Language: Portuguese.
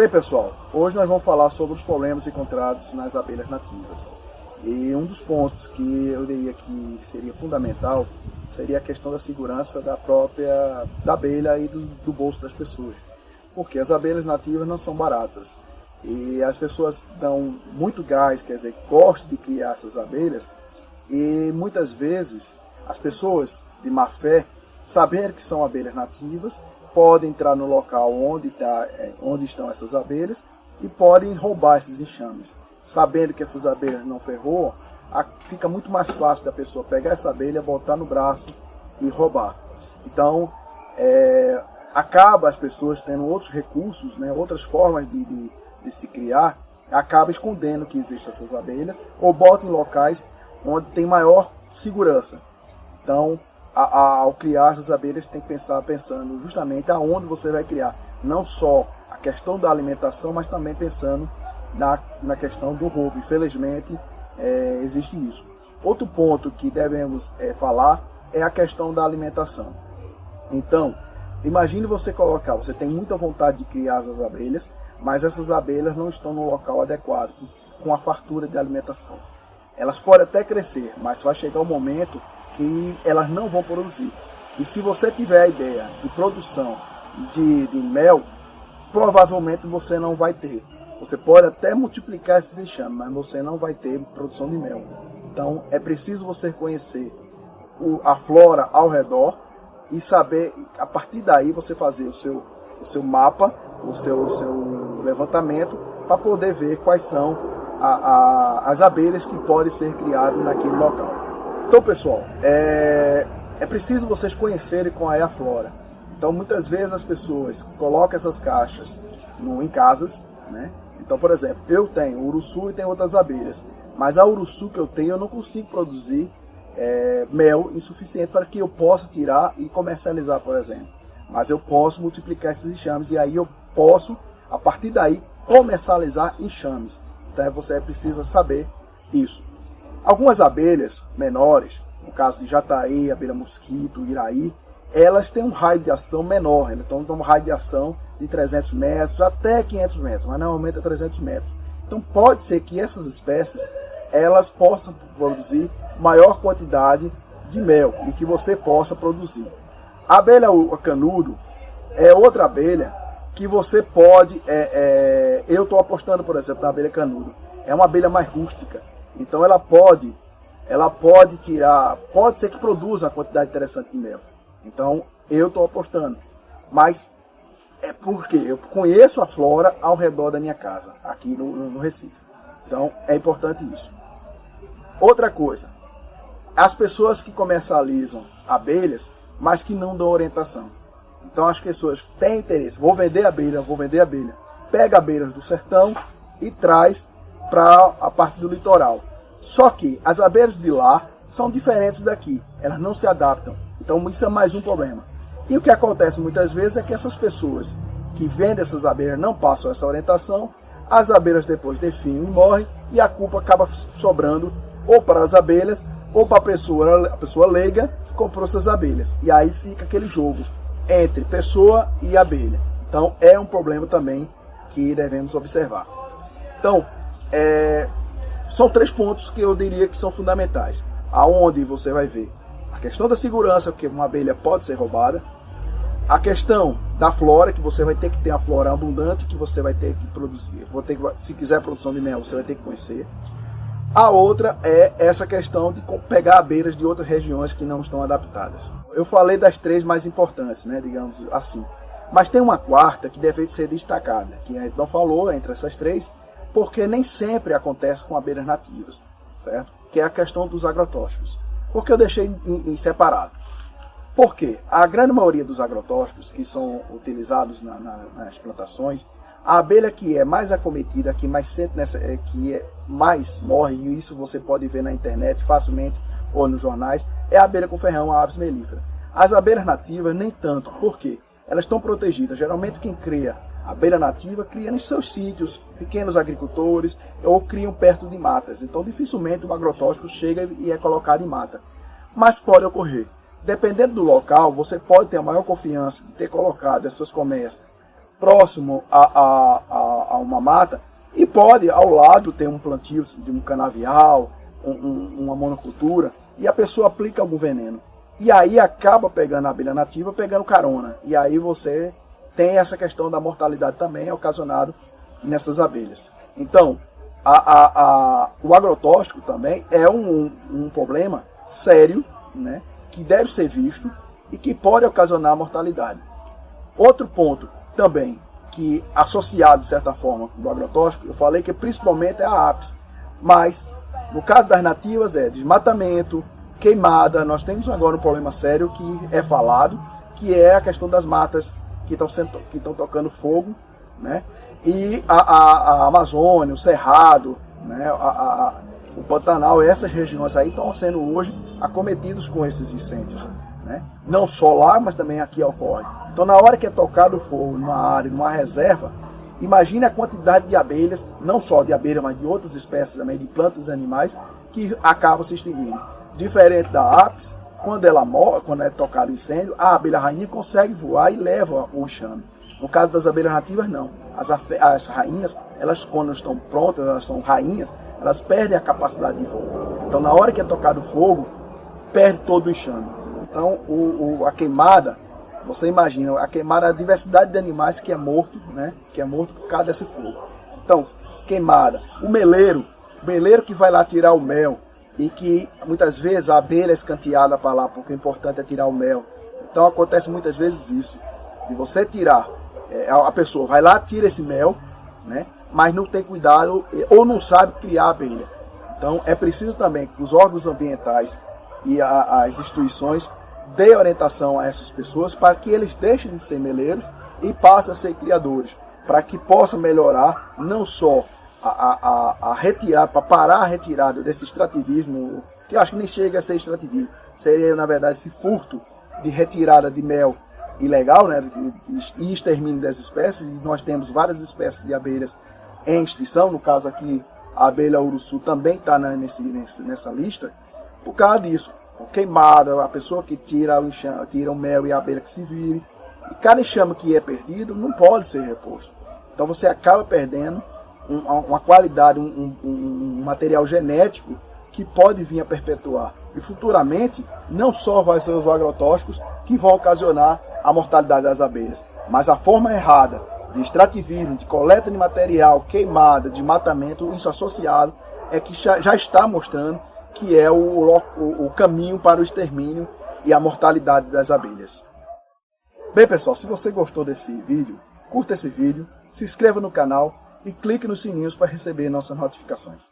Bem, pessoal, hoje nós vamos falar sobre os problemas encontrados nas abelhas nativas. E um dos pontos que eu diria que seria fundamental seria a questão da segurança da abelha e do bolso das pessoas. Porque as abelhas nativas não são baratas. E as pessoas dão muito gás, quer dizer, gostam de criar essas abelhas. E muitas vezes as pessoas de má fé, sabendo que são abelhas nativas, podem entrar no local onde estão essas abelhas e podem roubar esses enxames. Sabendo que essas abelhas não ferroam, fica muito mais fácil da pessoa pegar essa abelha, botar no braço e roubar. Então, acaba as pessoas tendo outros recursos, né, outras formas de se criar, acaba escondendo que existem essas abelhas ou bota em locais onde tem maior segurança. Então, ao criar essas abelhas, tem que pensando justamente aonde você vai criar. Não só a questão da alimentação, mas também pensando na questão do roubo. Infelizmente, existe isso. Outro ponto que devemos falar é a questão da alimentação. Então, imagine você tem muita vontade de criar as abelhas, mas essas abelhas não estão no local adequado, com a fartura de alimentação. Elas podem até crescer, mas vai chegar um momento que elas não vão produzir. E se você tiver a ideia de produção de mel, provavelmente você não vai ter. Você pode até multiplicar esses enxames, mas você não vai ter produção de mel. Então é preciso você conhecer a flora ao redor e saber, a partir daí você fazer o seu mapa, o seu levantamento, para poder ver quais são as abelhas que podem ser criadas naquele local. Então, pessoal, é preciso vocês conhecerem qual é a flora. Então, muitas vezes as pessoas colocam essas caixas em casas, né? Então, por exemplo, eu tenho uruçu e tenho outras abelhas, mas a uruçu que eu tenho, eu não consigo produzir mel insuficiente para que eu possa tirar e comercializar, por exemplo. Mas eu posso multiplicar esses enxames e aí eu posso, a partir daí, comercializar enxames. Então, você precisa saber isso. Algumas abelhas menores, no caso de jataí, abelha mosquito, iraí, elas têm um raio de ação menor, então tem um raio de ação de 300 metros até 500 metros, mas normalmente é 300 metros. Então pode ser que essas espécies elas possam produzir maior quantidade de mel e que você possa produzir. A abelha canudo é outra abelha que você pode, eu estou apostando, por exemplo, na abelha canudo. É uma abelha mais rústica. Então ela pode tirar, pode ser que produza uma quantidade interessante de mel. Então eu estou apostando. Mas é porque eu conheço a flora ao redor da minha casa, aqui no Recife. Então é importante isso. Outra coisa, as pessoas que comercializam abelhas, mas que não dão orientação. Então as pessoas têm interesse, vou vender abelha. Pega abelhas do sertão e traz para a parte do litoral. Só que as abelhas de lá são diferentes daqui, elas não se adaptam. Então isso é mais um problema. E o que acontece muitas vezes é que essas pessoas que vendem essas abelhas não passam essa orientação, as abelhas depois definham e morrem, e a culpa acaba sobrando ou para as abelhas ou para a pessoa leiga que comprou essas abelhas. E aí fica aquele jogo entre pessoa e abelha. Então é um problema também que devemos observar. Então, são 3 pontos que eu diria que são fundamentais. Aonde você vai ver a questão da segurança, porque uma abelha pode ser roubada. A questão da flora, que você vai ter que ter a flora abundante, que você vai ter que produzir. Se quiser produção de mel, você vai ter que conhecer. A outra é essa questão de pegar abelhas de outras regiões que não estão adaptadas. Eu falei das 3 mais importantes, né, digamos assim. Mas tem uma quarta que deve ser destacada, que a gente não falou entre essas 3, porque nem sempre acontece com abelhas nativas, certo? Que é a questão dos agrotóxicos. Porque eu deixei em separado. Por quê? A grande maioria dos agrotóxicos que são utilizados nas plantações, a abelha que é mais acometida, que mais morre, e isso você pode ver na internet facilmente ou nos jornais, é a abelha com ferrão, a Apis mellifera. As abelhas nativas nem tanto. Por quê? Elas estão protegidas. Geralmente quem cria abelha nativa cria nos seus sítios, pequenos agricultores, ou criam perto de matas. Então dificilmente o agrotóxico chega e é colocado em mata. Mas pode ocorrer. Dependendo do local, você pode ter a maior confiança de ter colocado as suas colmeias próximo a uma mata, e pode ao lado ter um plantio de um canavial, uma monocultura, e a pessoa aplica algum veneno. E aí acaba pegando a abelha nativa, pegando carona. E aí você tem essa questão da mortalidade também ocasionado nessas abelhas. Então, o agrotóxico também é um problema sério, né, que deve ser visto e que pode ocasionar mortalidade. Outro ponto também, que associado de certa forma do agrotóxico, eu falei que principalmente é a apis, mas no caso das nativas é desmatamento, queimada. Nós temos agora um problema sério que é falado, que é a questão das matas que estão tocando fogo, né? E a Amazônia, o Cerrado, né? O Pantanal, essas regiões aí estão sendo hoje acometidos com esses incêndios, né? Não só lá, mas também aqui ocorre. Então, na hora que é tocado fogo numa área, numa reserva, imagine a quantidade de abelhas, não só de abelha, mas de outras espécies também, de plantas e animais, que acabam se extinguindo. Diferente da apis, quando ela morre, quando é tocado incêndio, a abelha rainha consegue voar e leva o enxame. No caso das abelhas nativas, não. As rainhas, elas quando estão prontas, elas são rainhas, elas perdem a capacidade de voo. Então, na hora que é tocado fogo, perde todo o enxame. Então, a queimada, você imagina, a queimada, a diversidade de animais que é morto, né? Que é morto por causa desse fogo. Então, queimada. O meleiro que vai lá tirar o mel, e que muitas vezes a abelha é escanteada para lá, porque o importante é tirar o mel. Então, acontece muitas vezes isso, de você tirar, a pessoa vai lá, tira esse mel, né? Mas não tem cuidado, ou não sabe criar a abelha. Então, é preciso também que os órgãos ambientais e as instituições dê orientação a essas pessoas para que eles deixem de ser meleiros e passem a ser criadores, para que possa melhorar não só a retirar, para parar a retirada desse extrativismo, que eu acho que nem chega a ser extrativismo, seria na verdade esse furto de retirada de mel ilegal, né, e extermínio das espécies. E nós temos várias espécies de abelhas em extinção, no caso aqui a abelha uruçu também está nessa lista, por causa disso. Queimada, a pessoa que tira o mel e a abelha que se vire. E cada enxame que é perdido não pode ser reposto. Então você acaba perdendo uma qualidade, um material genético que pode vir a perpetuar. E futuramente, não só vai ser os agrotóxicos que vão ocasionar a mortalidade das abelhas, mas a forma errada de extrativismo, de coleta de material, queimada, de matamento, isso associado, é que já está mostrando que é o caminho para o extermínio e a mortalidade das abelhas. Bem, pessoal, se você gostou desse vídeo, curta esse vídeo, se inscreva no canal e clique nos sininhos para receber nossas notificações.